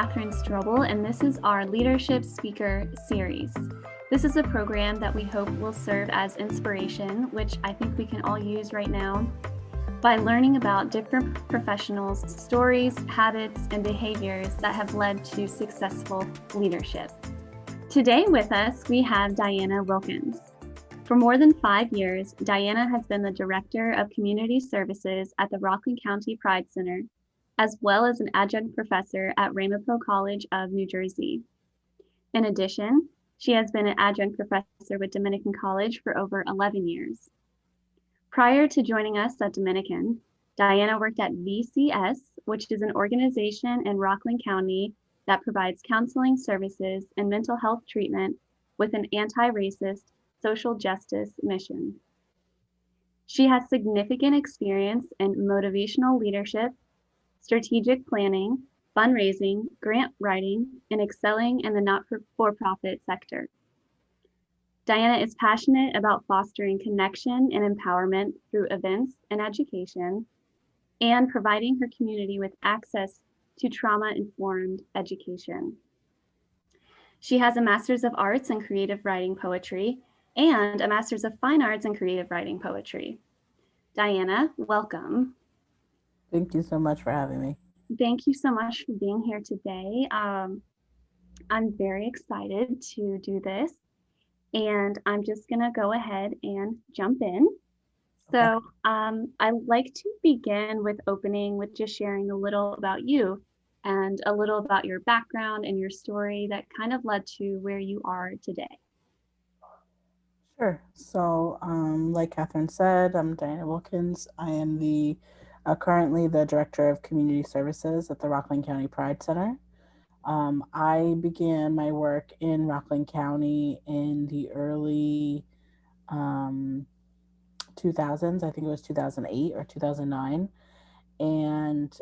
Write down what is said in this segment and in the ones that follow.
Catherine Strobel, and this is our Leadership Speaker Series. This is a program that we hope will serve as inspiration, which I think we can all use right now, by learning about different professionals' stories, habits, and behaviors that have led to successful leadership. Today with us, we have Diana Wilkins. For more than 5 years, Diana has been the Director of Community Services at the Rockland County Pride Center, as well as an adjunct professor at Ramapo College of New Jersey. In addition, she has been an adjunct professor with Dominican College for over 11 years. Prior to joining us at Dominican, Diana worked at VCS, which is an organization in Rockland County that provides counseling services and mental health treatment with an anti-racist social justice mission. She has significant experience in motivational leadership, strategic planning, fundraising, grant writing, and excelling in the not-for-profit sector. Diana is passionate about fostering connection and empowerment through events and education, and providing her community with access to trauma-informed education. She has a Master's of Arts in Creative Writing Poetry and a Master's of Fine Arts in Creative Writing Poetry. Diana, welcome. Thank you so much for having me. Thank you so much for being here today. I'm very excited to do this, and I'm just going to go ahead and jump in. So I'd like to begin with opening with just sharing a little about you and a little about your background and your story that kind of led to where you are today. Sure. So, like Catherine said, I'm Diana Wilkins. I am currently the Director of Community Services at the Rockland County Pride Center. I began my work in Rockland County in the early 2000s. I think it was 2008 or 2009. And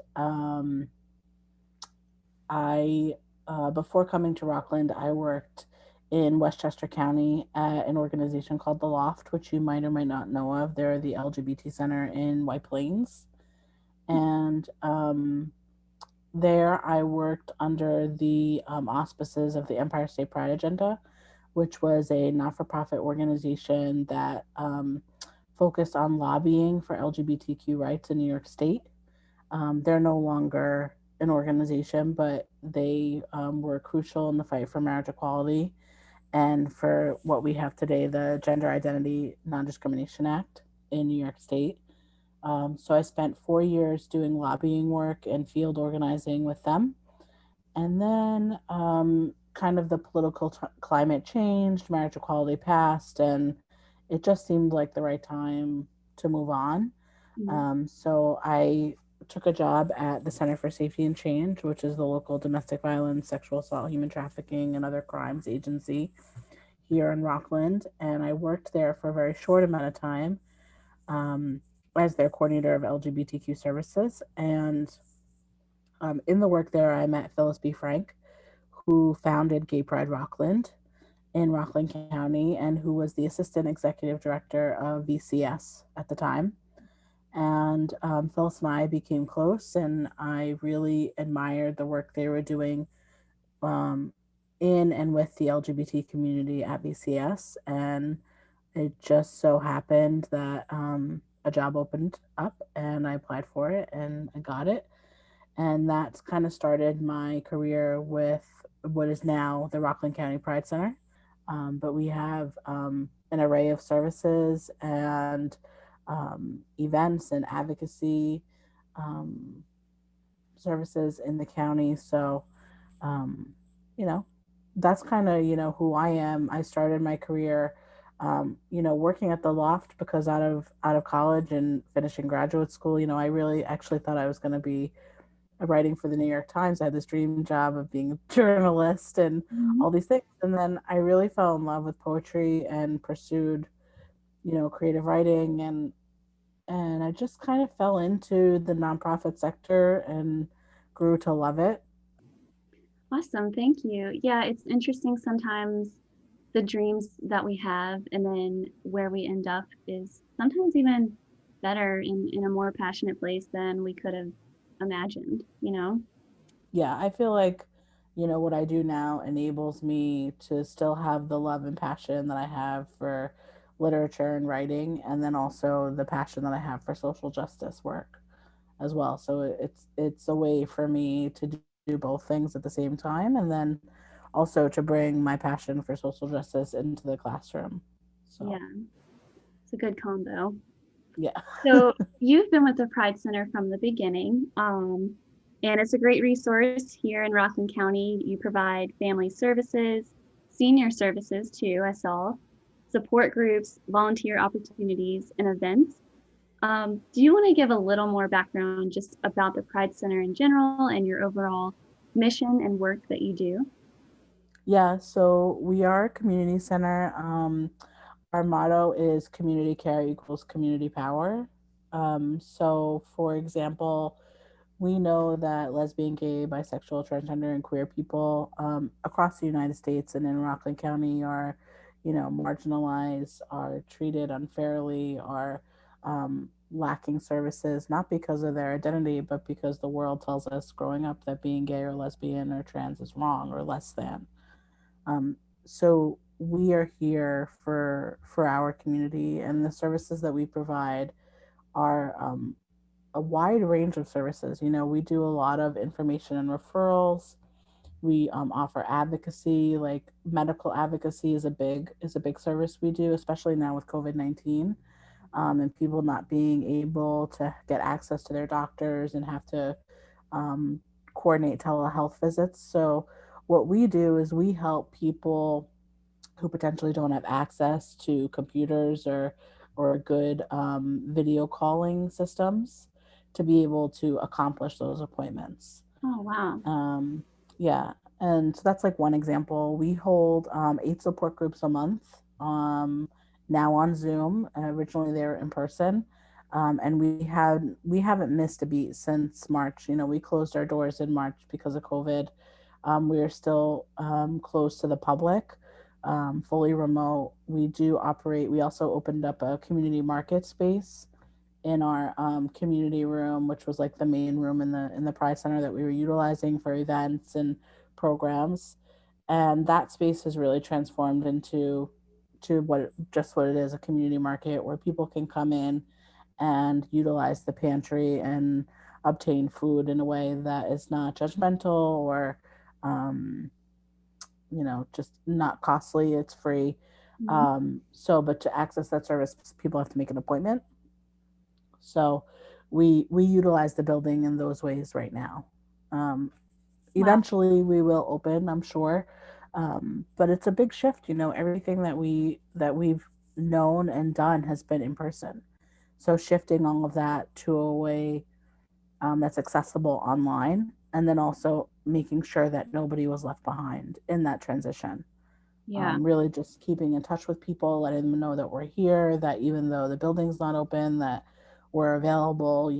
before coming to Rockland, I worked in Westchester County at an organization called The Loft, which you might or might not know of. They're the LGBT center in White Plains. And there I worked under the auspices of the Empire State Pride Agenda, which was a not-for-profit organization that focused on lobbying for LGBTQ rights in New York State. They're no longer an organization, but they were crucial in the fight for marriage equality and for what we have today, the Gender Identity Non-Discrimination Act in New York State. So I spent 4 years doing lobbying work and field organizing with them. And then kind of the political climate changed, marriage equality passed, and it just seemed like the right time to move on. So I took a job at the Center for Safety and Change, which is the local domestic violence, sexual assault, human trafficking, and other crimes agency here in Rockland. And I worked there for a very short amount of time as their coordinator of LGBTQ services. And in the work there, I met Phyllis B. Frank, who founded Gay Pride Rockland in Rockland County and who was the assistant executive director of VCS at the time. And Phyllis and I became close, and I really admired the work they were doing in and with the LGBT community at VCS. And it just so happened that a job opened up, and I applied for it, and I got it. And that's kind of started my career with what is now the Rockland County Pride Center. But we have an array of services and events and advocacy services in the county. So, that's kind of, who I am. I started my career, working at the Loft because out of college and finishing graduate school, I really actually thought I was going to be writing for the New York Times. I had this dream job of being a journalist and all these things. And then I really fell in love with poetry and pursued, creative writing, and I just kind of fell into the nonprofit sector and grew to love it. Awesome, thank you. Yeah, it's interesting sometimes the dreams that we have and then where we end up is sometimes even better in a more passionate place than we could have imagined. Yeah, I feel like what I do now enables me to still have the love and passion that I have for literature and writing, and then also the passion that I have for social justice work as well. So it's a way for me to do both things at the same time, and then also to bring my passion for social justice into the classroom. So Yeah, it's a good combo. yeah. So you've been with the Pride Center from the beginning, and it's a great resource here in Rockland County. You provide family services, senior services too, I saw, support groups, volunteer opportunities, and events. Do you want to give a little more background just about the Pride Center in general and your overall mission and work that you do? Yeah, so we are a community center. Our motto is community care equals community power. So, for example, we know that lesbian, gay, bisexual, transgender, and queer people across the United States and in Rockland County are, marginalized, are treated unfairly, are lacking services, not because of their identity, but because the world tells us growing up that being gay or lesbian or trans is wrong or less than. Um, so we are here for our community, and the services that we provide are a wide range of services. We do a lot of information and referrals. We offer advocacy, like medical advocacy is a big service we do, especially now with COVID-19, and people not being able to get access to their doctors and have to um, coordinate telehealth visits. So what we do is we help people who potentially don't have access to computers or good video calling systems to be able to accomplish those appointments. Oh, wow. Um, yeah, and so that's like one example. We hold 8 support groups a month. Now on Zoom. Originally they were in person, and we haven't missed a beat since March. We closed our doors in March because of COVID. We are still closed to the public, fully remote. We do operate. We also opened up a community market space in our community room, which was like the main room in the Pride Center that we were utilizing for events and programs. And that space has really transformed into to what it is, a community market where people can come in and utilize the pantry and obtain food in a way that is not judgmental or um, just not costly. It's free. Mhm. But to access that service, people have to make an appointment. So we utilize the building in those ways right now. Um, Wow. Eventually we will open, I'm sure. But it's a big shift. Everything that we've known and done has been in person. So shifting all of that to a way that's accessible online, and then also making sure that nobody was left behind in that transition. Yeah. Really just keeping in touch with people, letting them know that we're here, that even though the building's not open, that we're available,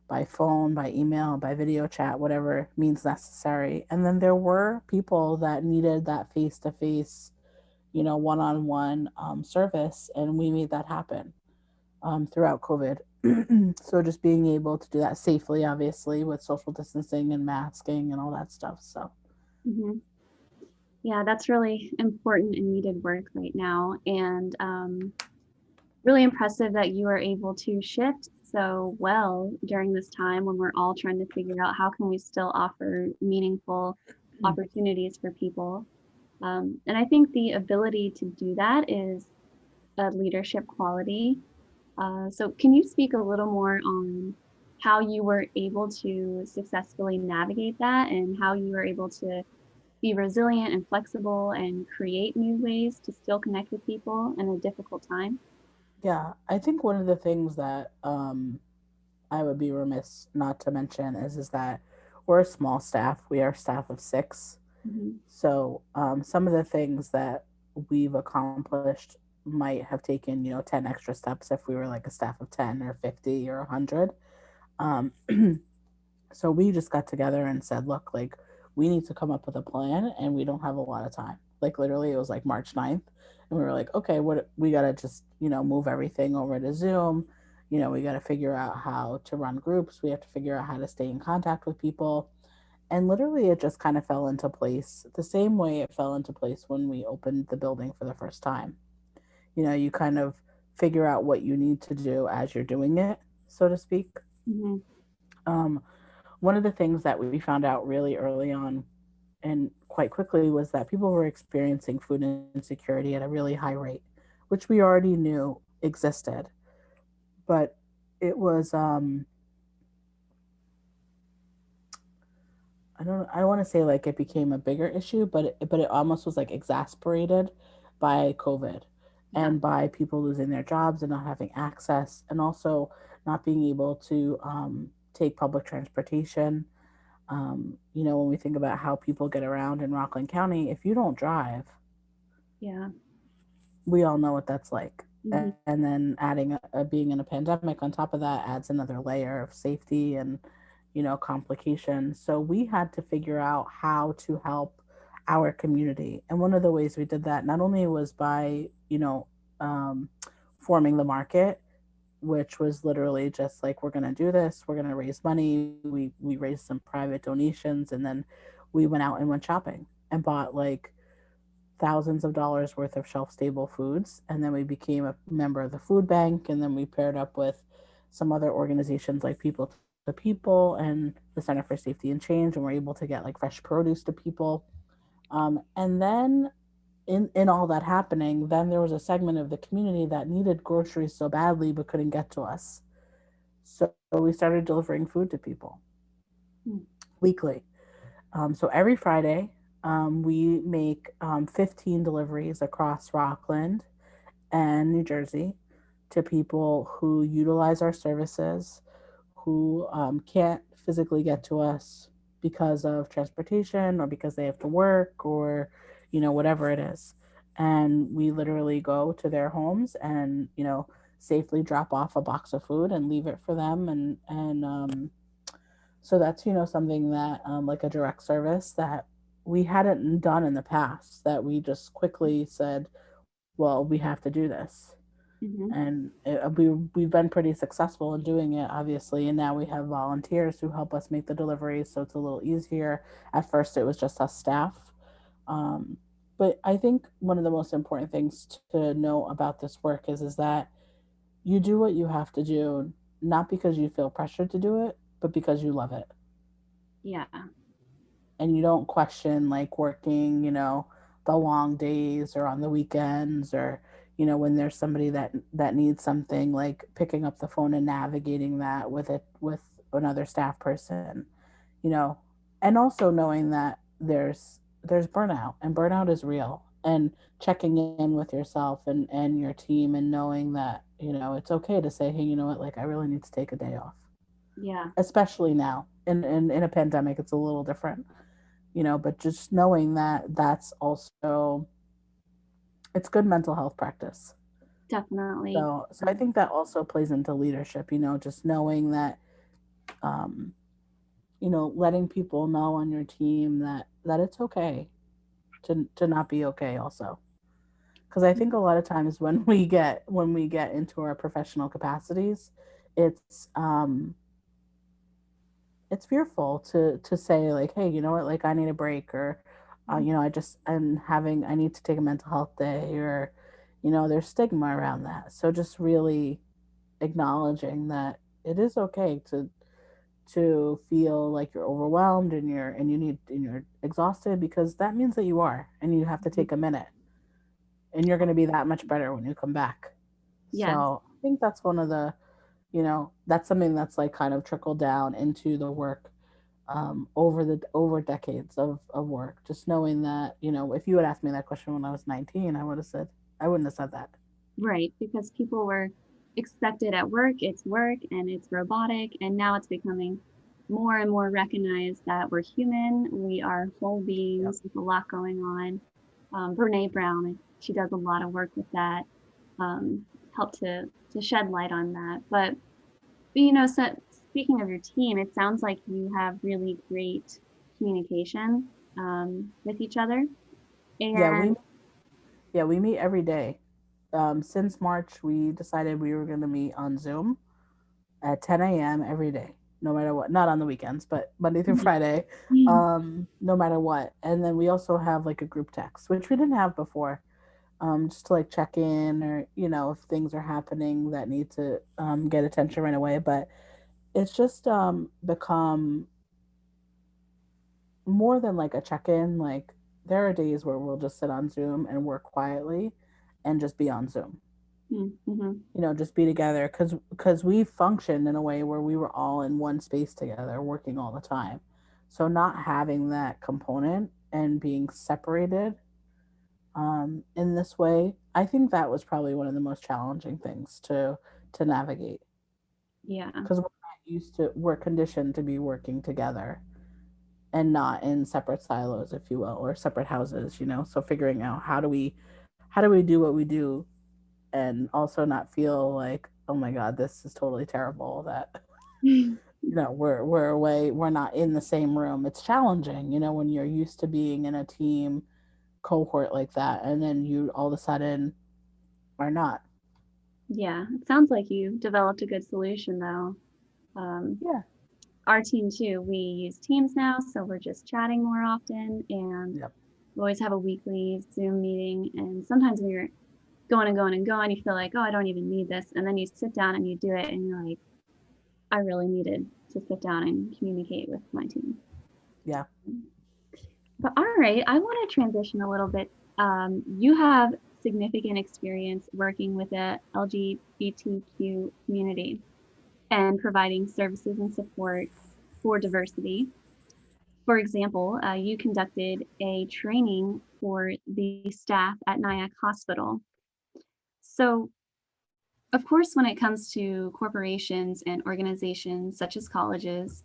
by phone, by email, by video chat, whatever means necessary. And then there were people that needed that face to face, one on one service, and we made that happen throughout COVID. So just being able to do that safely, obviously, with social distancing and masking and all that stuff. So, Hmm. Yeah, that's really important and needed work right now. And really impressive that you are able to shift so well during this time when we're all trying to figure out how can we still offer meaningful opportunities for people. And I think the ability to do that is a leadership quality. So can you speak a little more on how you were able to successfully navigate that and how you were able to be resilient and flexible and create new ways to still connect with people in a difficult time? yeah, I think one of the things that I would be remiss not to mention is that we're a small staff. We are a staff of 6. Mhm. So some of the things that we've accomplished might have taken, 10 extra steps if we were like a staff of 10 or 50 or 100. Um, so we just got together and said, look, like, we need to come up with a plan and we don't have a lot of time. Like, literally, it was like March 9th. And we were like, okay, what we got to just, move everything over to Zoom. We got to figure out how to run groups. We have to figure out how to stay in contact with people. And literally, it just kind of fell into place the same way it fell into place when we opened the building for the first time. You kind of figure out what you need to do as you're doing it, so to speak. Mm-hmm. Um, One of the things that we found out really early on and quite quickly was that people were experiencing food insecurity at a really high rate, which we already knew existed. But it was, I want to say like it became a bigger issue, but it almost was like exasperated by COVID Yeah. and by people losing their jobs and not having access, and also not being able to take public transportation. When we think about how people get around in Rockland County, if you don't drive, Yeah. we all know what that's like. Mm-hmm. And then adding being in a pandemic on top of that adds another layer of safety and complications. So we had to figure out how to help our community, and one of the ways we did that not only was by um, forming the market, which was literally just like, we're going to do this, we're going to raise money. We raised some private donations, and then we went out and went shopping and bought like thousands of dollars worth of shelf stable foods. And then we became a member of the food bank, and then we paired up with some other organizations like People to People and the Center for Safety and Change, and we're able to get like fresh produce to people. And then in all that happening, then there was a segment of the community that needed groceries so badly but couldn't get to us. So we started delivering food to people weekly. So every Friday, we make 15 deliveries across Rockland and New Jersey to people who utilize our services, who can't physically get to us because of transportation or because they have to work, or whatever it is. And we literally go to their homes and safely drop off a box of food and leave it for them. And so that's something that like a direct service that we hadn't done in the past, that we just quickly said, well, we have to do this. Mm-hmm. And we've been pretty successful in doing it, obviously, and now we have volunteers who help us make the deliveries, so it's a little easier. At first it was just us staff. um, but I think one of the most important things to know about this work is that you do what you have to do, not because you feel pressured to do it, but because you love it. Yeah. And you don't question like working, the long days or on the weekends, or when there's somebody that needs something, like picking up the phone and navigating that with another staff person, you know, and also knowing that there's burnout, and burnout is real, and checking in with yourself and your team, and knowing that it's okay to say, hey, you know what, like I really need to take a day off, Yeah. especially now in a pandemic. It's a little different, but just knowing that that's also, it's good mental health practice. Definitely. So I think that also plays into leadership, just knowing that, um, letting people know on your team that it's okay to not be okay also. Because I think a lot of times when we get into our professional capacities, it's it's fearful to say like, hey, you know what, like I need a break, or I need to take a mental health day, or there's stigma around that. So just really acknowledging that it is okay to feel like you're overwhelmed, and you're exhausted, because that means that you are, and you have to take a minute, and you're going to be that much better when you come back. Yes. So I think that's one of the, that's something that's like kind of trickled down into the work, over decades of work. Just knowing that, if you had asked me that question when I was 19, I wouldn't have said that. Right. Because people were expected at work and it's robotic. And now it's becoming more and more recognized that we're human. We are whole Yep. beings with a lot going on. Brene Brown, she does a lot of work with that, um, help to shed light on that. So speaking of your team, it sounds like you have really great communication with each other. Yeah, And we meet every day. Since March, we decided we were going to meet on Zoom at 10 a.m. every day. no matter what. Not on the weekends, but Monday through Friday, no matter what. And then we also have like a group text, which we didn't have before, just to like check in, or if things are happening that need to get attention right away. But it's just become more than like a check-in. Like, there are days where we'll just sit on Zoom and work quietly and just be on Zoom. Just be together, because we functioned in a way where we were all in one space together working all the time. So not having that component and being separated in this way, I think that was probably one of the most challenging things to navigate, Yeah. because we're conditioned to be working together and not in separate silos, if you will, or separate houses. So figuring out how do we do what we do, and also not feel like, oh my god, this is totally terrible that we're away, we're not in the same room. It's challenging, when you're used to being in a team cohort like that, and then you all of a sudden are not. Yeah, it sounds like you developed a good solution though. Yeah. Our team too, we use Teams now, so we're just chatting more often, and Yep. we always have a weekly Zoom meeting. And sometimes when you're going and going and going, you feel like, oh, I don't even need this. And then you sit down and you do it, and you're like, I really needed to sit down and communicate with my team. Yeah. But all right, I want to transition a little bit. You have significant experience working with the LGBTQ community and providing services and support for diversity. For example, you conducted a training for the staff at Nyack Hospital. So, of course, when it comes to corporations and organizations such as colleges,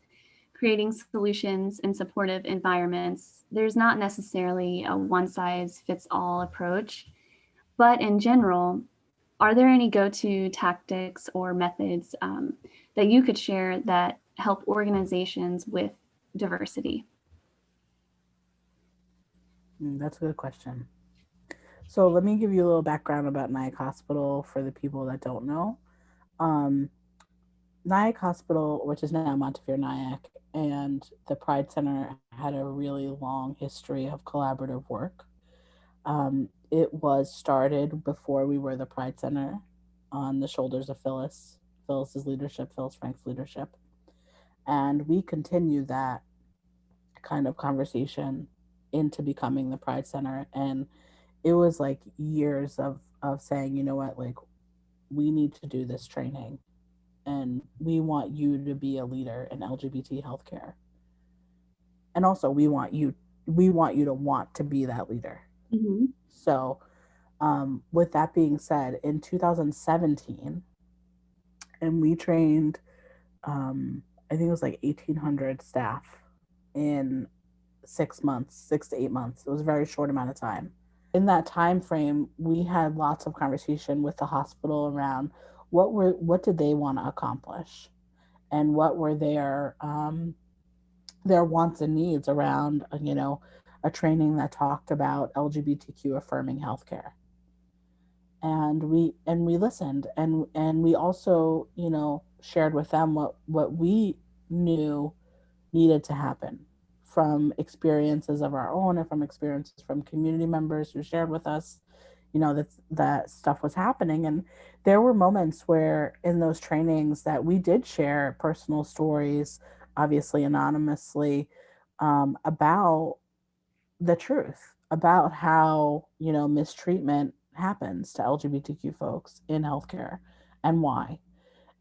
creating solutions and supportive environments, there's not necessarily a one size fits all approach. But in general, are there any go to tactics or methods that you could share that help organizations with diversity? That's a good question. So let me give you a little background about Nyack Hospital for the people that don't know. Um, Nyack Hospital, which is now Montefiore Nyack, and the Pride Center had a really long history of collaborative work. It was started before we were the Pride Center, on the shoulders of Phyllis's leadership, Phyllis Frank's leadership. And we continued that kind of conversation into becoming the Pride Center. And it was like years of saying, you know what, like, we need to do this training, and we want you to be a leader in LGBT healthcare. And also we want you to want to be that leader. Mm-hmm. So with that being said, in 2017, and we trained, I think it was like 1,800 staff in 6 months, 6 to 8 months. It was a very short amount of time. In that time frame, we had lots of conversation with the hospital around what did they want to accomplish, and what were their wants and needs around a training that talked about LGBTQ affirming healthcare. And we listened, and we also shared with them what we knew needed to happen, from experiences of our own and from experiences from community members who shared with us that stuff was happening. And there were moments where in those trainings that we did share personal stories, obviously anonymously, about the truth about how mistreatment happens to LGBTQ folks in healthcare, and why.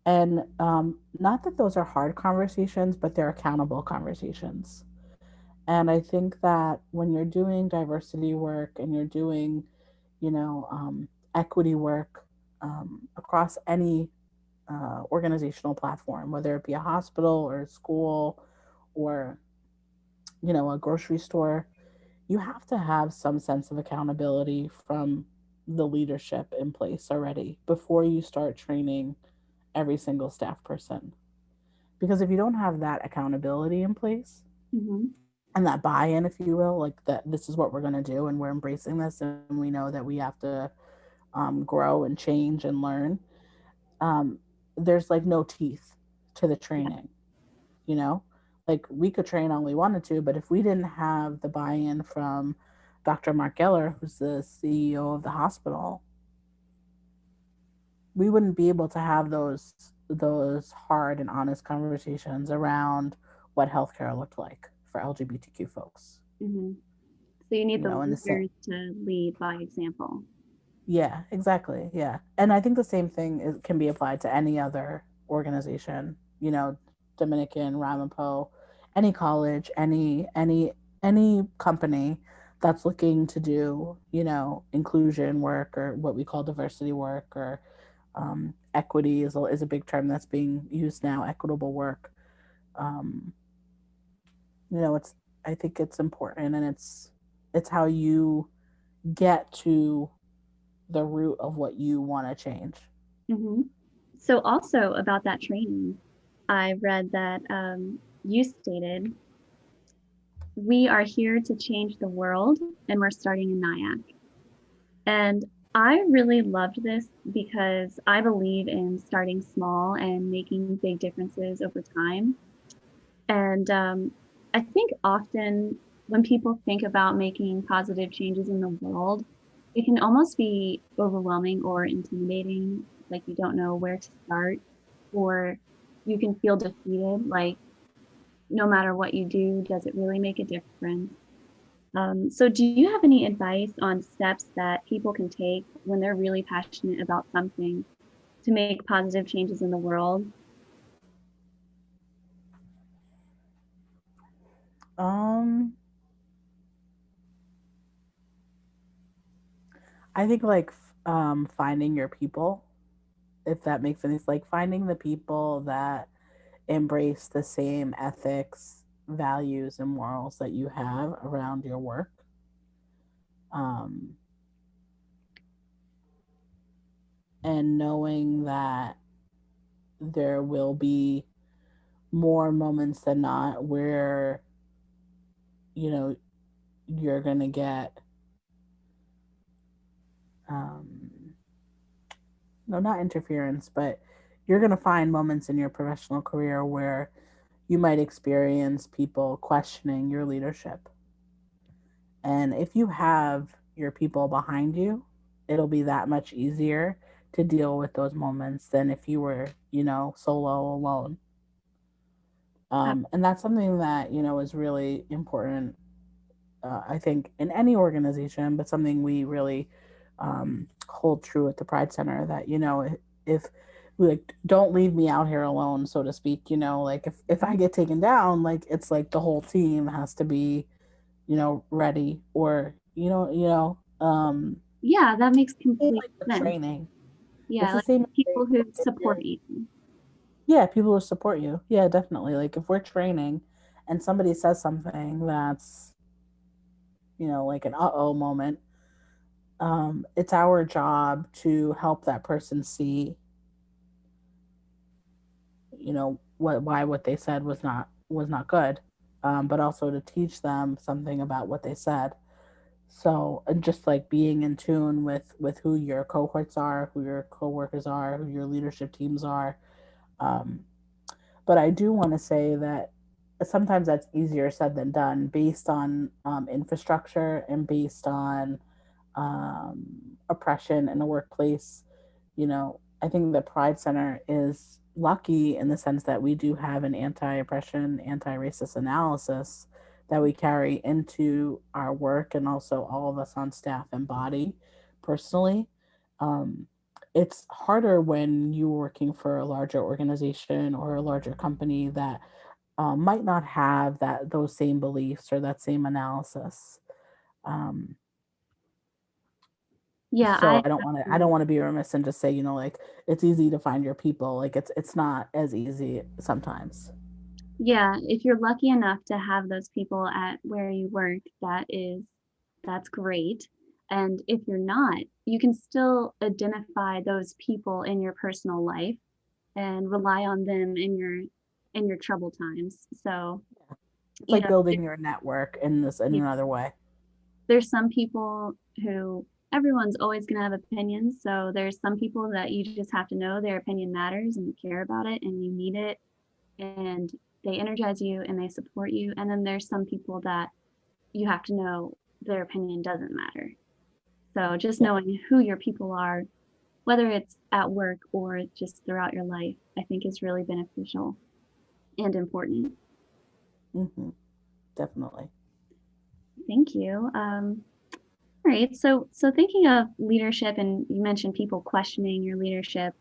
And not that those are hard conversations, but they're accountable conversations. And I think that when you're doing diversity work and you're doing, equity work across any organizational platform, whether it be a hospital or a school or, a grocery store, you have to have some sense of accountability from the leadership in place already before you start training every single staff person. Because if you don't have that accountability in place, Mm-hmm. and that buy-in, if you will, like that this is what we're going to do and we're embracing this, and we know that we have to grow and change and learn, there's like no teeth to the Yeah. training. you know? Like, we could train all we wanted to, but if we didn't have the buy-in from Dr. Mark Geller, who's the CEO of the hospital, we wouldn't be able to have those hard and honest conversations around what healthcare looked like for LGBTQ folks. Mm-hmm. So you need You the know, and the same. leaders to lead by example. Yeah, exactly. Yeah. And I think the same thing can be applied to any other organization, you know, Dominican, Ramapo, any college, any company that's looking to do, you know, inclusion work or what we call diversity work or equity is a big term that's being used now, equitable work. Um, you know, I think it's important, and it's how you get to the root of what you want to change. Mm-hmm. So also about that training, I read that you stated, we are here to change the world and we're starting in Nyack. And I really loved this because I believe in starting small and making big differences over time. And I think often when people think about making positive changes in the world, it can almost be overwhelming or intimidating, like you don't know where to start, or you can feel defeated, like no matter what you do, does it really make a difference? So, do you have any advice on steps that people can take when they're really passionate about something to make positive changes in the world? Um, I think like finding your people, if that makes sense, like finding the people that embrace the same ethics, values, and morals that you have around your work. Um, and knowing that there will be more moments than not where, you know, you're going to get, um, no, not interference, but you're going to find moments in your professional career where you might experience people questioning your leadership. And if you have your people behind you, it'll be that much easier to deal with those moments than if you were, you know, solo alone. Uh, And that's something that, you know, is really important, I think, in any organization, but something we really hold true at the Pride Center that, you know, if like, don't leave me out here alone, so to speak, you know, like if I get taken down, like it's like the whole team has to be, you know, ready or, yeah, that makes complete like with sense. training. It's Yeah, the like same thing. people who If support you're, you. yeah, people will support you. Yeah, definitely. Like if we're training and somebody says something that's, you know, like an uh-oh moment, it's our job to help that person see, you know, why what they said was not good, but also to teach them something about what they said. So, and just like being in tune with who your cohorts are, who your coworkers are, who your leadership teams are. Um, but I do want to say that sometimes that's easier said than done based on infrastructure and based on oppression in the workplace. You know, I think the Pride Center is lucky in the sense that we do have an anti oppression, anti racist analysis that we carry into our work, and also all of us on staff embody personally. Um, it's harder when you're working for a larger organization or a larger company that might not have those same beliefs or that same analysis. Um, Yeah, so I don't want to be remiss and just say, you know, like it's easy to find your people. Like it's not as easy sometimes. yeah, if you're lucky enough to have those people at where you work, that's great. And if you're not, you can still identify those people in your personal life and rely on them in your trouble times. So, It's you like know, building your network in yeah, another way. there's some people who everyone's always going to have opinions. So there's some people that you just have to know their opinion matters and you care about it and you need it. And they energize you and they support you. And then there's some people that you have to know their opinion doesn't matter. So just Yeah. knowing who your people are, whether it's at work or just throughout your life, I think is really beneficial and important. Mm-hmm. Definitely. Thank you. All right. So thinking of leadership, and you mentioned people questioning your leadership.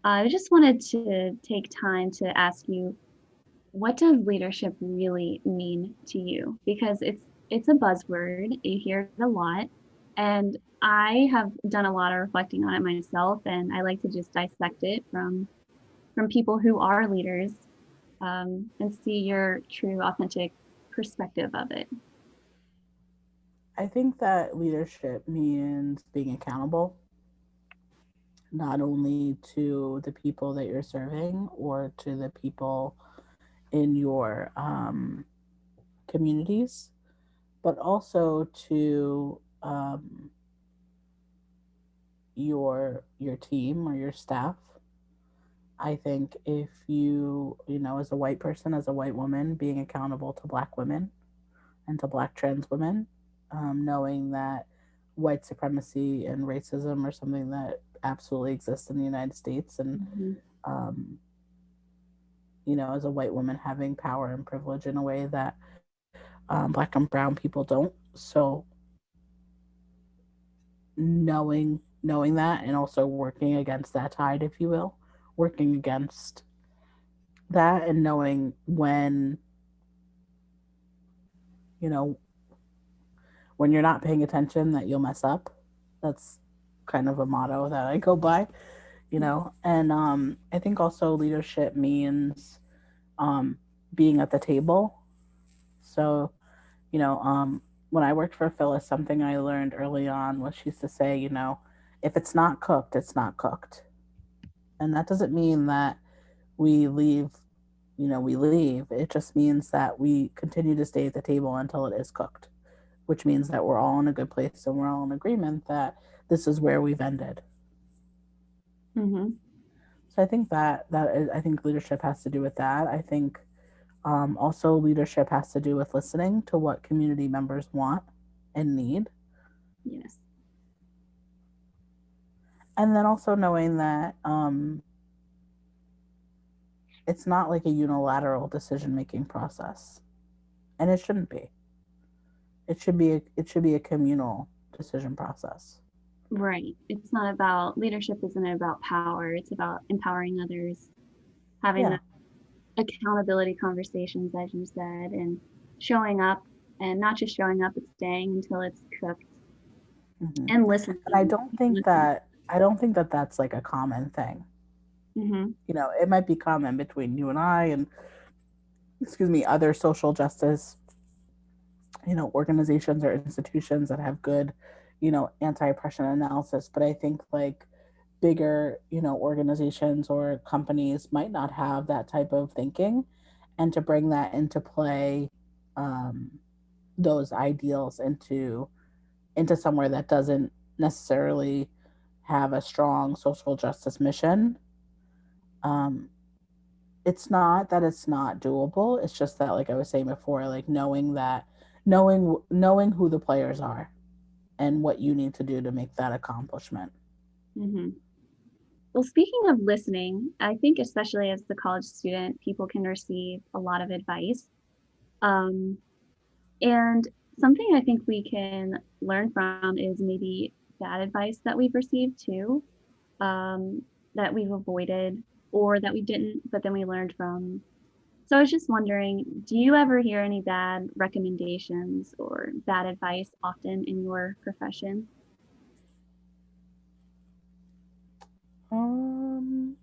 I just wanted to take time to ask you, what does leadership really mean to you? Because it's a buzzword. You hear it a lot, and I have done a lot of reflecting on it myself, and I like to just dissect it from people who are leaders, and see your true, authentic perspective of it. I think that leadership means being accountable, not only to the people that you're serving or to the people in your communities, but also to your team or your staff. I think if you know, as a white person, as a white woman, being accountable to Black women and to Black trans women, knowing that white supremacy and racism are something that absolutely exists in the United States, and Mm-hmm. um, you know, as a white woman, having power and privilege in a way that Black and Brown people don't. So knowing that, and also working against that tide, if you will, working against that, and knowing when, you know, when you're not paying attention that you'll mess up. That's kind of a motto that I go by, you know. And I think also leadership means um, being at the table. So, you know, when I worked for Phyllis, something I learned early on was she used to say, you know, if it's not cooked, it's not cooked. And that doesn't mean that we leave, you know, we leave. It just means that we continue to stay at the table until it is cooked, which means that we're all in a good place and we're all in agreement that this is where we've ended. Mm-hmm. So I think I think leadership has to do with that. I think also leadership has to do with listening to what community members want and need, Yes. and then also knowing that it's not like a unilateral decision making process, and it shouldn't be. It should be a communal decision process. Right. It's not about leadership, isn't about power. It's about empowering others, having Yeah. the accountability conversations, as you said, and showing up, and not just showing up, but staying until it's cooked Hmm. and And I listening. don't think Listening. that I don't think that that's like a common thing. Mm-hmm. You know, it might be common between you and I and, excuse me, other social justice, you know, organizations or institutions that have good, you know, anti-oppression analysis. But I think like bigger, you know, organizations or companies might not have that type of thinking, and to bring that into play, um, those ideals into somewhere that doesn't necessarily have a strong social justice mission. Um, it's not that it's not doable. It's just that, like I was saying before, like knowing who the players are and what you need to do to make that accomplishment. Mm-hmm. Well, speaking of listening, I think especially as the college student, people can receive a lot of advice. Um, and something I think we can learn from is maybe bad advice that we've received too, um, that we've avoided or that we didn't, but then we learned from. So I was just wondering, do you ever hear any bad recommendations or bad advice often in your profession? Um,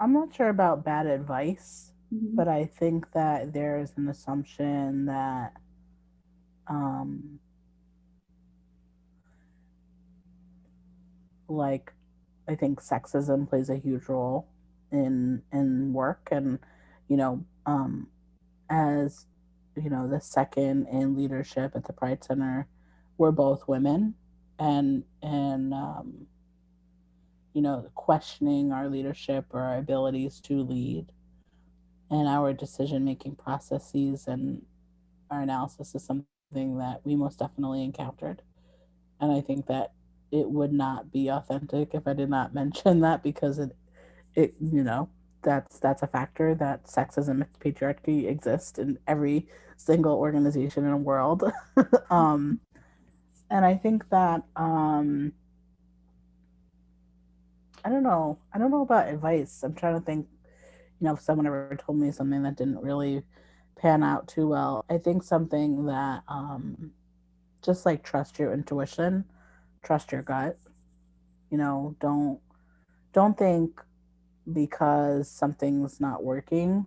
I'm not sure about bad advice, Mm-hmm. but I think that there's an assumption that um, like I think sexism plays a huge role in work, and you know, as you know, the second in leadership at the Pride Center, we're both women, and you know, questioning our leadership or our abilities to lead. and our decision-making processes and our analysis is something that we most definitely encountered. And I think that it would not be authentic if I did not mention that, because it that's a factor, that sexism and patriarchy exist in every single organization in the world. um, and I think that I don't know about advice. I'm trying to think, if someone ever told me something that didn't really pan out too well. I think something that just like trust your intuition, trust your gut. Don't think because something's not working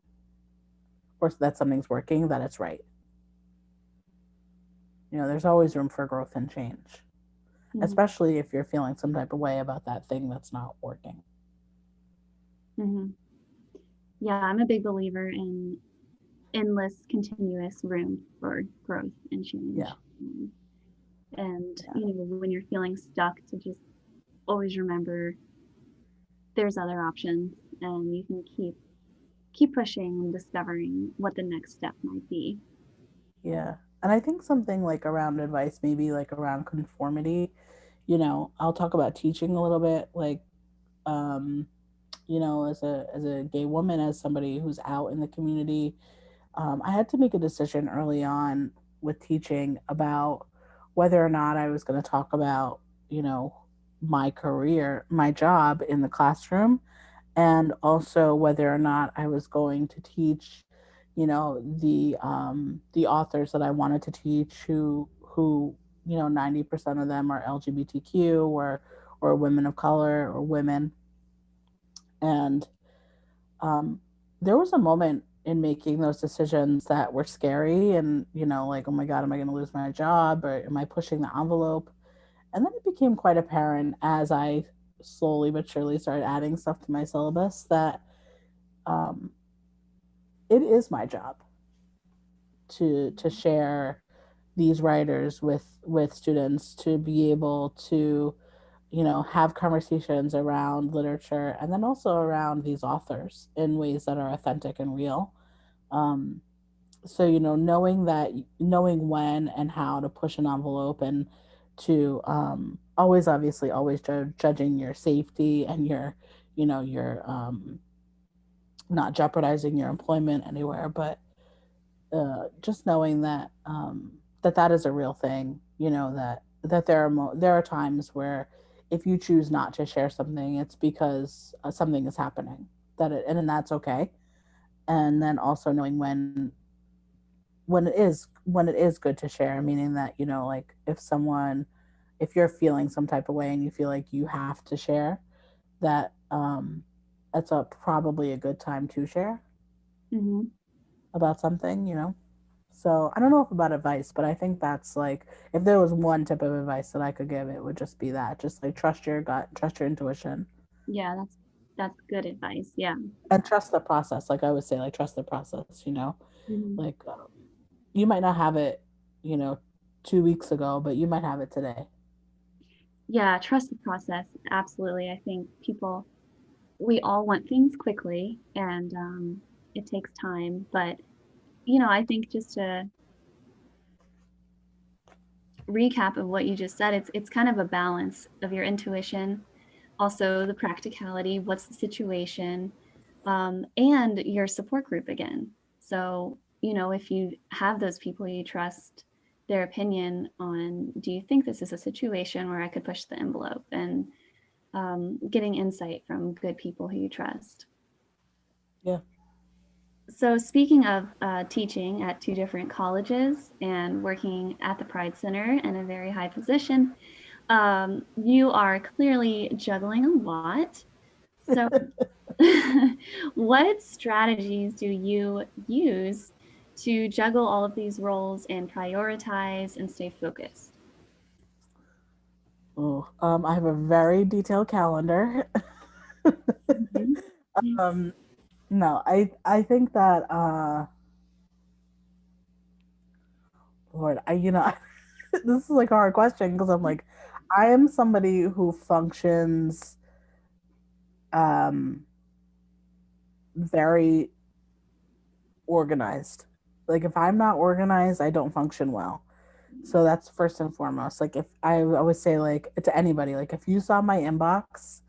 or that something's working that it's right. There's always room for growth and change, Mm-hmm. especially if you're feeling some type of way about that thing that's not working. Mm-hmm. Yeah, I'm a big believer in endless, continuous room for growth and Yeah. change. And, Yeah. when you're feeling stuck, to just always remember there's other options, and you can keep pushing and discovering what the next step might be. Yeah. And I think something like around advice, maybe like around conformity, I'll talk about teaching a little bit, like, um, as a gay woman, as somebody who's out in the community, I had to make a decision early on with teaching about whether or not I was going to talk about, you know, my career, my job in the classroom, and also whether or not I was going to teach, the authors that I wanted to teach, who 90% of them are LGBTQ, or women of color, or women. And um, there was a moment in making those decisions that were scary, and like, oh my god, am I going to lose my job, or am I pushing the envelope? And then it became quite apparent, as I slowly but surely started adding stuff to my syllabus, that um, it is my job to share these writers with students, to be able to have conversations around literature, and then also around these authors in ways that are authentic and real. um, so knowing when and how to push an envelope, and to always, obviously, always judging your safety and your not jeopardizing your employment anywhere, but just knowing that that is a real thing. That there are times where, if you choose not to share something, it's because something is happening, and that's okay. And then also knowing when it is good to share, meaning that, like, if you're feeling some type of way and you feel like you have to share, that that's probably a good time to share Mm-hmm. about something. So I don't know if about advice, but I think that's like, if there was one tip of advice that I could give, it would just be that, just like, trust your gut, trust your intuition, Yeah, that's good advice. Yeah. and trust the process. Like I would say, like, trust the process. Mm-hmm. Like, you might not have it, you know 2 weeks ago, but you might have it today. Yeah, trust the process. Absolutely. I think we all want things quickly, and it takes time. But, I think, just to recap of what you just said, it's kind of a balance of your intuition, also the practicality, what's the situation, and your support group again. So, if you have those people you trust, their opinion on, do you think this is a situation where I could push the envelope, and getting insight from good people who you trust. Yeah. So, speaking of teaching at two different colleges and working at the Pride Center in a very high position, you are clearly juggling a lot. So, what strategies do you use to juggle all of these roles and prioritize and stay focused? Oh, I have a very detailed calendar. Mhm. um, no, I think that, Lord, this is like a hard question, because I'm like, I am somebody who functions um very organized. Like if I'm not organized, I don't function well. So that's first and foremost. Like if I always say like to anybody, like if you saw my inbox,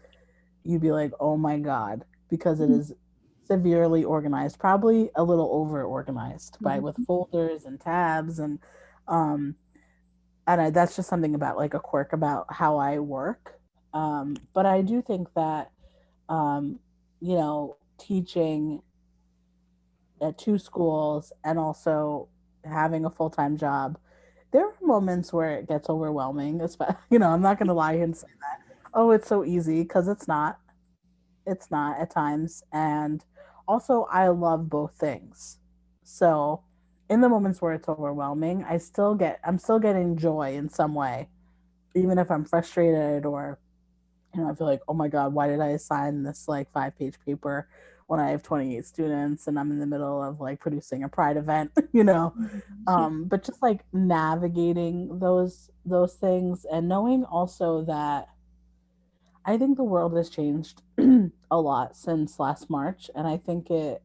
you'd be like, "Oh my god," because it is severely organized, probably a little over organized by with Mhm. folders and tabs um that's just something about like a quirk about how I work. But I do think that um teaching at two schools and also having a full-time job, there are moments where it gets overwhelming. Especially, I'm not going to lie and say, oh, it's so easy, because it's not. It's not at times. And also, I love both things. So, in the moments where it's overwhelming, I'm still getting joy in some way, even if I'm frustrated or I feel like, oh my God, why did I assign this like 5-page paper when I have 28 students and I'm in the middle of like producing a pride event, Yeah. But just like navigating those things and knowing also that I think the world has changed a lot since last March. And I think it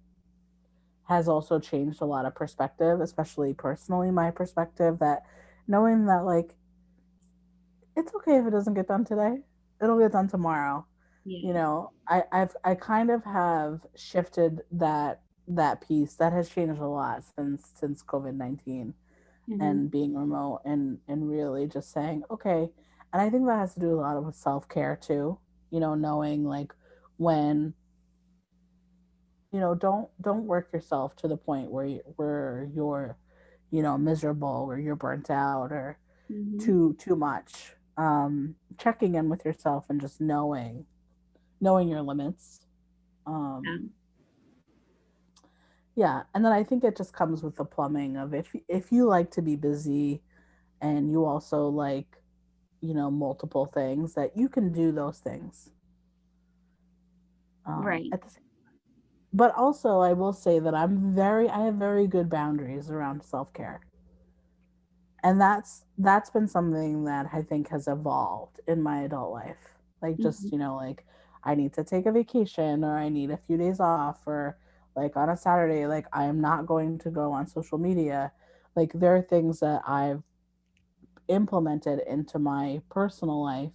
has also changed a lot of perspective, especially personally, my perspective, that knowing that like it's okay if it doesn't get done today. It'll get done tomorrow. Yeah. I kind of have shifted that piece that has changed a lot since COVID-19 Hmm. and being remote and really just saying, okay. And I think that has to do a lot with self-care too, knowing like when, don't work yourself to the point where you're, miserable or you're burnt out or Hmm. too much. Checking in with yourself and just knowing your limits. Yeah. um yeah, and then I think it just comes with the plumbing of if you like to be busy and you also like multiple things, that you can do those things Right. at the same. But also I will say that I have very good boundaries around self-care, and that's been something that I think has evolved in my adult life. Like Hmm. just like I need to take a vacation or I need a few days off, or like on a Saturday, like I am not going to go on social media. Like there are things that I've implemented into my personal life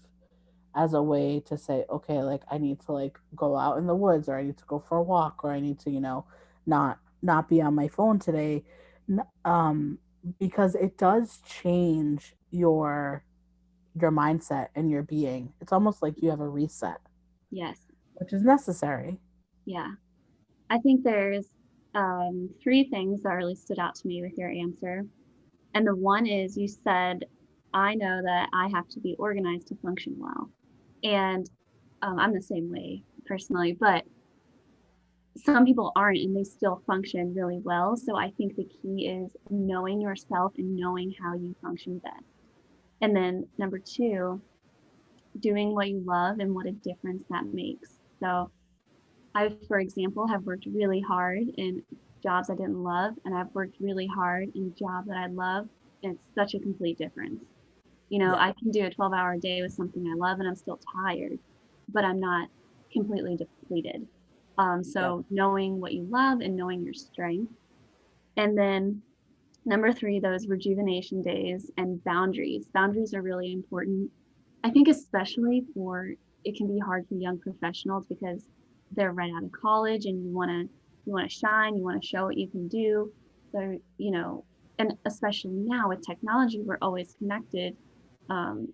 as a way to say, okay, like I need to like go out in the woods, or I need to go for a walk, or I need to not be on my phone today. Because it does change your mindset and your being. It's almost like you have a reset, Yes. which is necessary. Yeah. I think there's three things that really stood out to me with your answer. And the one is you said, I know that I have to be organized to function well. And I'm the same way personally, but some people aren't and they still function really well. So I think the key is knowing yourself and knowing how you function best. And then number two, doing what you love and what a difference that makes. So I, for example, have worked really hard in jobs I didn't love, and I've worked really hard in a job that I love. And it's such a complete difference. Yeah, I can do a 12-hour day with something I love and I'm still tired, but I'm not completely depleted. yeah, So knowing what you love and knowing your strength. And then number three, those rejuvenation days and boundaries. Boundaries are really important. I think especially it can be hard for young professionals because they're right out of college and you want to shine, you want to show what you can do. So, and especially now with technology, we're always connected.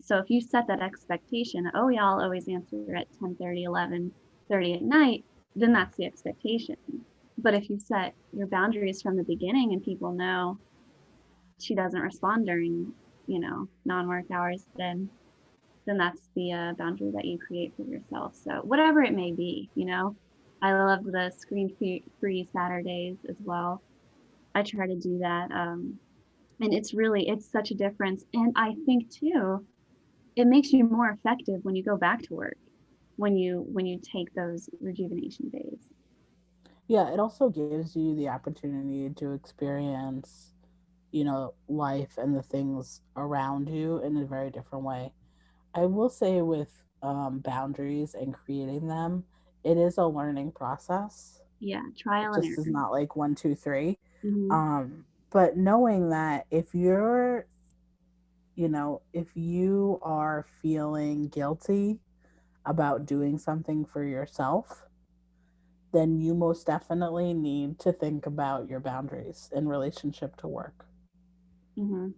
So if you set that expectation, oh yeah, I'll always answer at 10:30, 11:30 at night, then that's the expectation. But if you set your boundaries from the beginning and people know she doesn't respond during, non-work hours, then that's the boundary that you create for yourself. So whatever it may be, I love the screen-free Saturdays as well. I try to do that, and it's such a difference. And I think too, it makes you more effective when you go back to work, when you take those rejuvenation days. yeah. It also gives you the opportunity to experience life and the things around you in a very different way. I will say with boundaries and creating them, it is a learning process. Yeah, It trial and just is error. not like one, two, three. Hmm. But knowing that if you're, if you are feeling guilty about doing something for yourself, then you most definitely need to think about your boundaries in relationship to work. Hmm.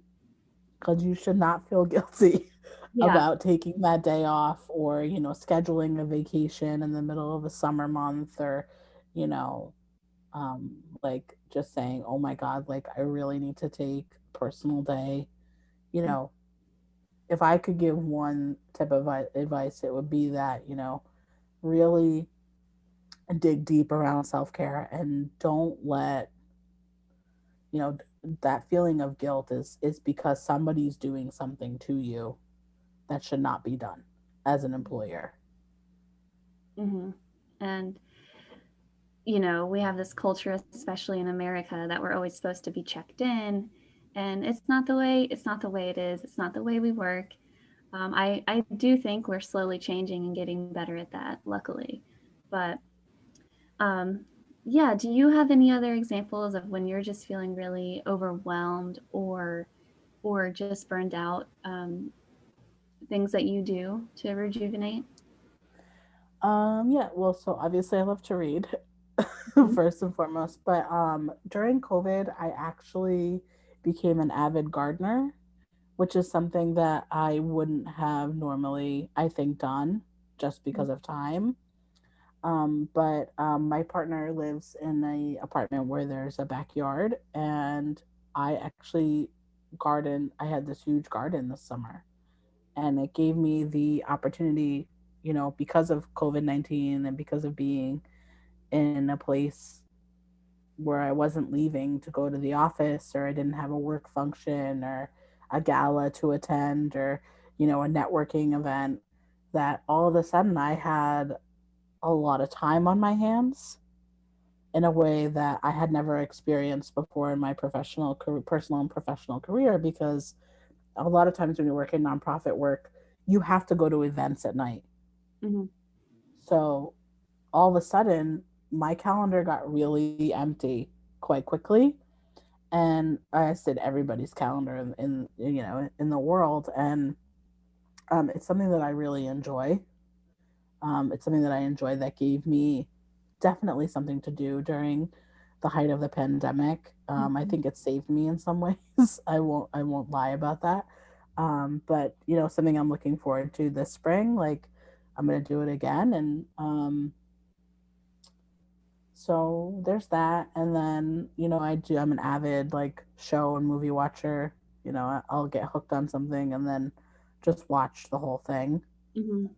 Because you should not feel guilty Yeah. about taking that day off, or, scheduling a vacation in the middle of a summer month, or, you know, like just saying, oh my God, like I really need to take a personal day. You know, if I could give one tip of advice, it would be that, really dig deep around self care, and don't let, you know, that feeling of guilt is because somebody's doing something to you that should not be done as an employer. Hmm. And we have this culture, especially in America, that we're always supposed to be checked in, and it's not the way it is. It's not the way we work. I do think we're slowly changing and getting better at that, luckily. But um, yeah, do you have any other examples of when you're just feeling really overwhelmed or just burned out? Things that you do to rejuvenate? Yeah, well, so obviously I love to read Mhm. first and foremost, but during COVID, I actually became an avid gardener, which is something that I wouldn't have normally, I think, done just because of time. But my partner lives in a apartment where there's a backyard, and I actually garden. I had this huge garden this summer, and it gave me the opportunity, because of COVID-19 and because of being in a place where I wasn't leaving to go to the office, or I didn't have a work function or a gala to attend, or, a networking event, that all of a sudden I had a lot of time on my hands in a way that I had never experienced before in my personal and professional career. Because a lot of times when you work in nonprofit work, you have to go to events at night. Mhm. So all of a sudden, my calendar got really empty quite quickly, and I did everybody's calendar in the world, and it's something that I really enjoy. It's something that I enjoy that gave me definitely something to do during the height of the pandemic. I Mhm. think it saved me in some ways. I won't lie about that. But something I'm looking forward to this spring. Like, I'm gonna do it again, and so there's that. And then I'm an avid like show and movie watcher. I'll get hooked on something and then just watch the whole thing Mhm.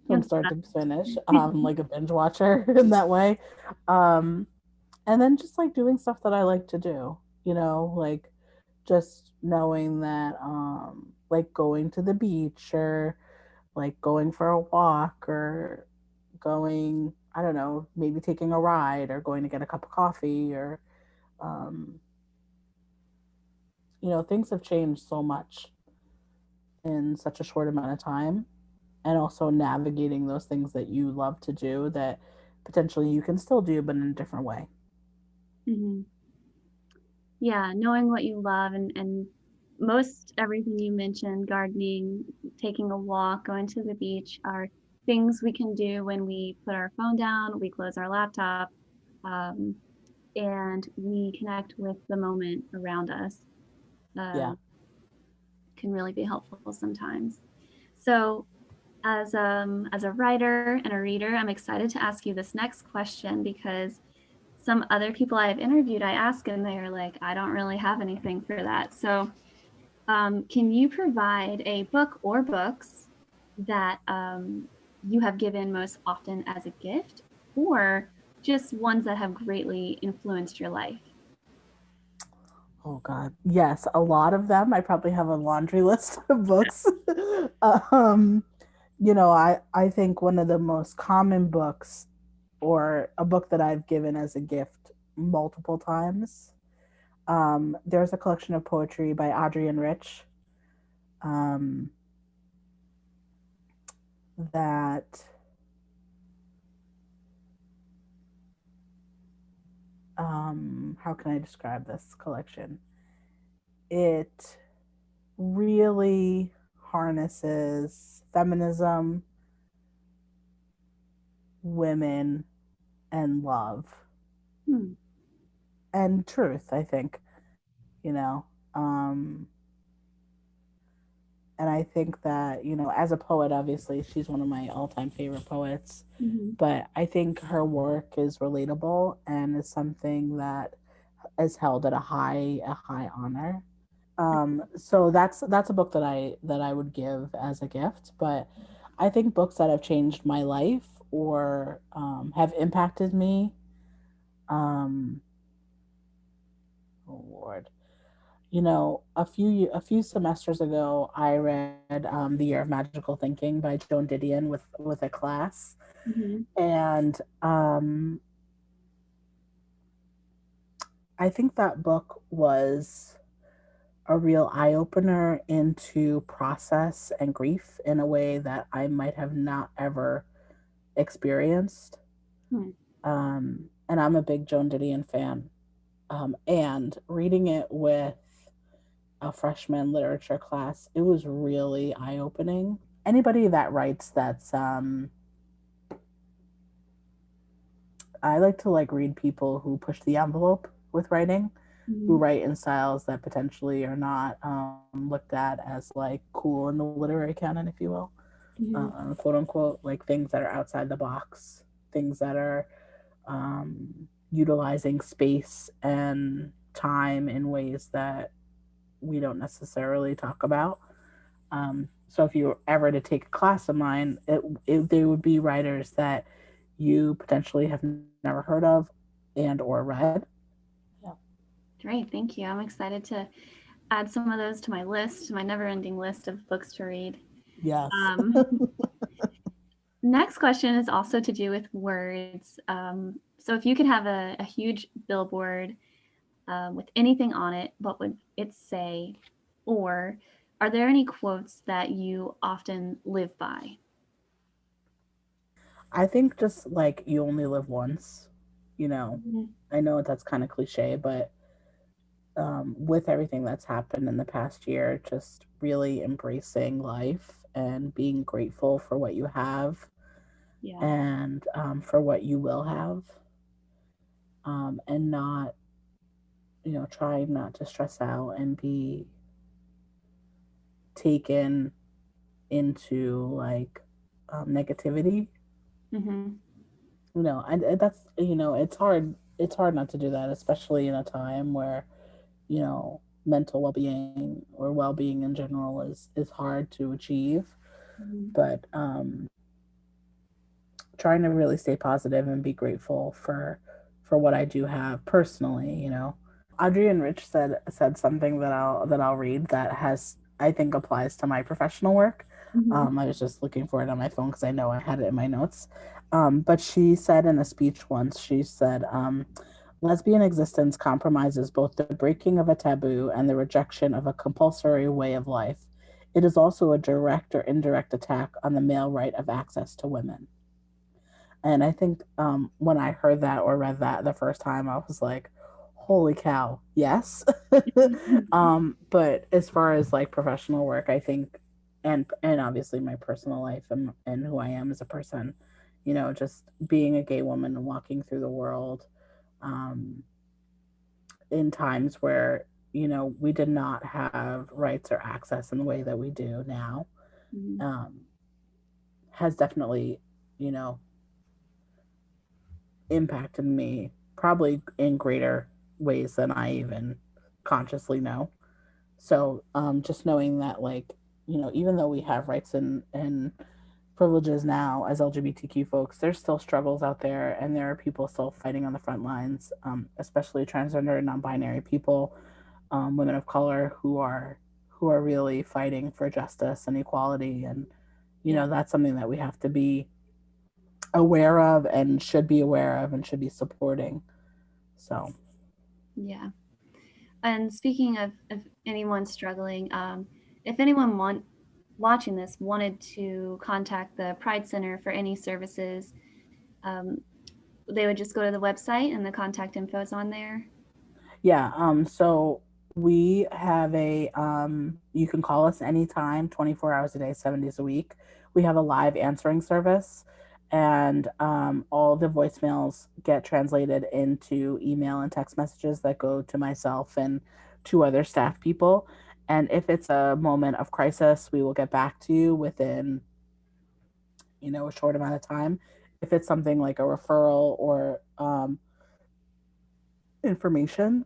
from Yep. start to finish, like a binge watcher in that way. Um, and then just like doing stuff that I like to do, like just knowing that, like going to the beach, or like going for a walk, or going, I don't know, maybe taking a ride, or going to get a cup of coffee, or, um, things have changed so much in such a short amount of time. And also navigating those things that you love to do that potentially you can still do, but in a different way. Mhm. Yeah, knowing what you love and most everything you mentioned, gardening, taking a walk, going to the beach, are things we can do when we put our phone down, we close our laptop, um, and we connect with the moment around us. Yeah. Um, can really be helpful sometimes. So, as a writer and a reader, I'm excited to ask you this next question because some other people I've interviewed, I ask and they're like, I don't really have anything for that. So, can you provide a book or books that you have given most often as a gift, or just ones that have greatly influenced your life? Oh God. Yes, a lot of them. I probably have a laundry list of books. um, I think one of the most common books, or a book that I've given as a gift multiple times. There's a collection of poetry by Adrienne Rich, um, that how can I describe this collection? It really harnesses feminism, women, and love Hmm. and truth, I think, you know. Um, and I think that, as a poet, obviously, she's one of my all time favorite poets. Hmm. But I think her work is relatable and is something that is held at a high honor. So that's a book that I would give as a gift. But I think books that have changed my life or have impacted me. Um, oh Lord, a few semesters ago, I read The Year of Magical Thinking by Joan Didion with a class, Hmm. and I think that book was a real eye opener into process and grief in a way that I might have not ever experienced. Hmm. And I'm a big Joan Didion fan. And reading it with a freshman literature class, it was really eye opening. Anybody that writes I like to like read people who push the envelope with writing, who Hmm. write in styles that potentially are not looked at as like cool in the literary canon, if you will, Hmm. quote unquote, like things that are outside the box, things that are utilizing space and time in ways that we don't necessarily talk about. So if you were ever to take a class of mine, they would be writers that you potentially have never heard of and or read. Yeah. Great, thank you. I'm excited to add some of those to my list, my never-ending list of books to read. Yes. Um, Next question is also to do with words. So, if you could have a huge billboard with anything on it, what would it say? Or are there any quotes that you often live by? I think just like you only live once, you know. Mhm. I know that's kind of cliche, but with everything that's happened in the past year, just really embracing life and being grateful for what you have Yeah. and for what you will have, and not, trying not to stress out and be taken into like negativity. Hmm. And that's, it's hard not to do that, especially in a time where, mental well-being or well-being in general is hard to achieve. Hmm. But trying to really stay positive and be grateful for what I do have personally. Adrienne Rich said something that I'll read that has, I think, applies to my professional work. Hmm. I was just looking for it on my phone because I know I had it in my notes. But she said in a speech once, she said, lesbian existence compromises both the breaking of a taboo and the rejection of a compulsory way of life. It is also a direct or indirect attack on the male right of access to women. And I think when I heard that or read that the first time, I was like, holy cow, yes. But as far as like professional work, I think, and obviously my personal life and who I am as a person, just being a gay woman and walking through the world um, in times where, we did not have rights or access in the way that we do now, Hmm. um, has definitely, you know, impacted me probably in greater ways than I even consciously know. So just knowing that, like, even though we have rights and privileges now as LGBTQ folks, there's still struggles out there, and there are people still fighting on the front lines, especially transgender and non-binary people, women of color who are really fighting for justice and equality, and Yeah. that's something that we have to be aware of and should be aware of and should be supporting. So, Yeah. And speaking of anyone struggling, if anyone watching this wanted to contact the Pride Center for any services, um, they would just go to the website and the contact info is on there. Yeah, so we have you can call us anytime, 24 hours a day, 7 days a week. We have a live answering service, and all the voicemails get translated into email and text messages that go to myself and two other staff people. And if it's a moment of crisis, we will get back to you within, a short amount of time. If it's something like a referral or information,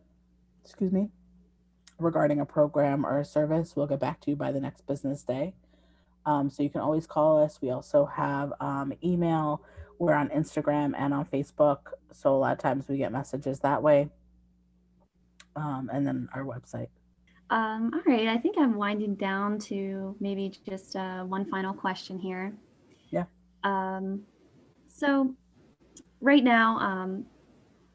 excuse me, regarding a program or a service, we'll get back to you by the next business day. So you can always call us. We also have email. We're on Instagram and on Facebook. So a lot of times we get messages that way. And then our website. All right, I think I'm winding down to maybe just one final question here. Yeah. Um, so, right now,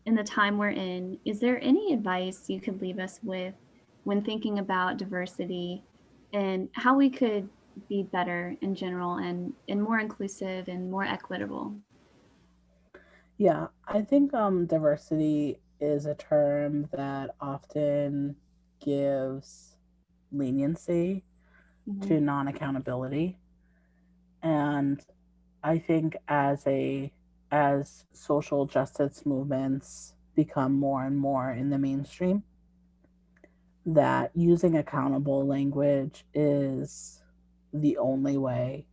in the time we're in, is there any advice you could leave us with when thinking about diversity and how we could be better in general and more inclusive and more equitable? Yeah. I think diversity is a term that often gives leniency Mm-hmm. to non accountability. And I think as social justice movements become more and more in the mainstream, that using accountable language is the only way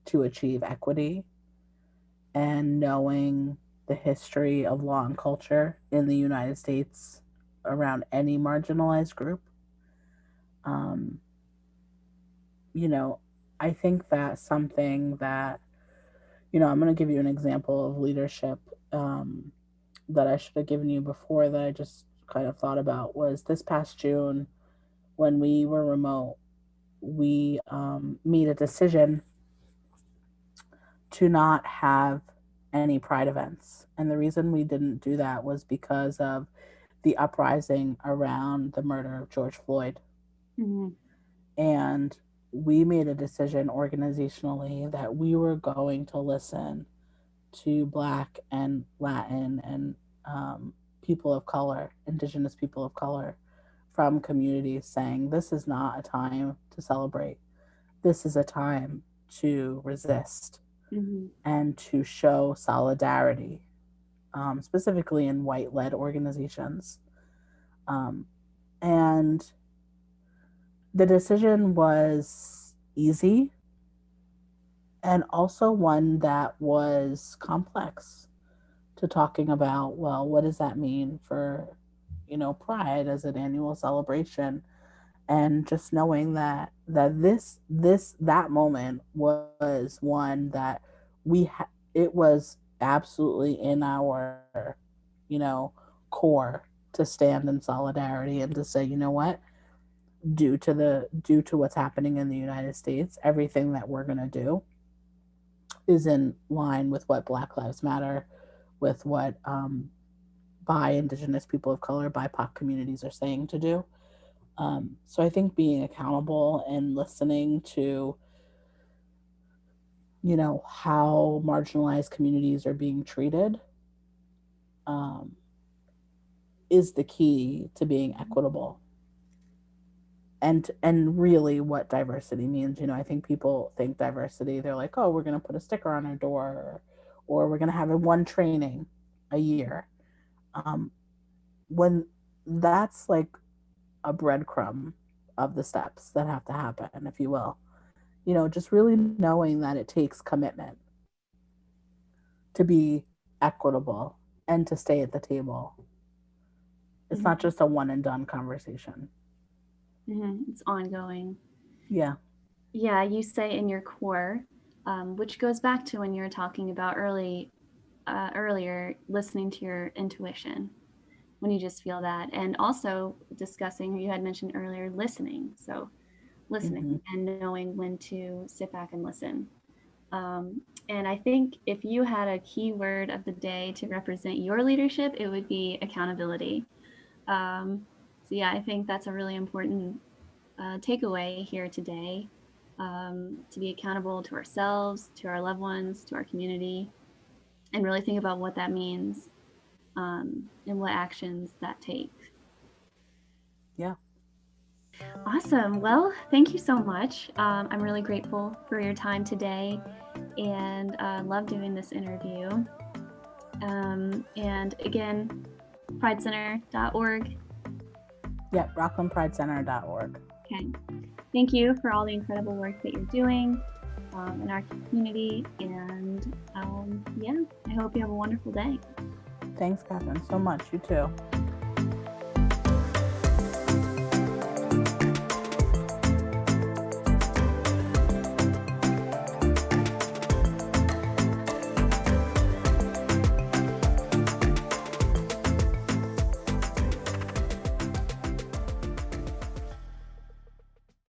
to achieve equity, and knowing the history of law and culture in the United States around any marginalized group. Um, you know, I think that's something that, I'm going to give you an example of leadership that I should have given you before that I just kind of thought about was this past June when we were remote. We made a decision to not have any pride events. And the reason we didn't do that was because of the uprising around the murder of George Floyd. Mm-hmm. And we made a decision organizationally that we were going to listen to Black and Latin and people of color, Indigenous people of color from communities saying, this is not a time to celebrate. This is a time to resist Mm-hmm. and to show solidarity, specifically in white led organizations. Um, and the decision was easy and also one that was complex to talking about, well, what does that mean for, Pride as an annual celebration? And just knowing that moment was one that it was absolutely in our, you know, core to stand in solidarity and to say, you know what, due to what's happening in the United States, everything that we're going to do is in line with what Black Lives Matter, with what bi Indigenous people of color, BIPOC communities are saying to do. So I think being accountable and listening to, how marginalized communities are being treated, um, is the key to being equitable. And really what diversity means. I think people think diversity, they're like, oh, we're going to put a sticker on our door, or we're going to have a one training a year. Um, when that's like a breadcrumb of the steps that have to happen, if you will. Just really knowing that it takes commitment to be equitable and to stay at the table. It's not Mm-hmm. just a one and done conversation. Mm-hmm. It's ongoing. Yeah. Yeah, you say in your core, which goes back to when you were talking about earlier, listening to your intuition when you just feel that, and also discussing, you had mentioned earlier, listening. So listening Mm-hmm. and knowing when to sit back and listen. And I think if you had a keyword of the day to represent your leadership, it would be accountability. So yeah, I think that's a really important takeaway here today, to be accountable to ourselves, to our loved ones, to our community. and really think about what that means, and what actions that take. Yeah. Awesome. Well, thank you so much. I'm really grateful for your time today, and love doing this interview. And again, pridecenter.org. Yep, rocklandpridecenter.org. Okay. Thank you for all the incredible work that you're doing in our community. And yeah, I hope you have a wonderful day. Thanks, Catherine, so much. You too.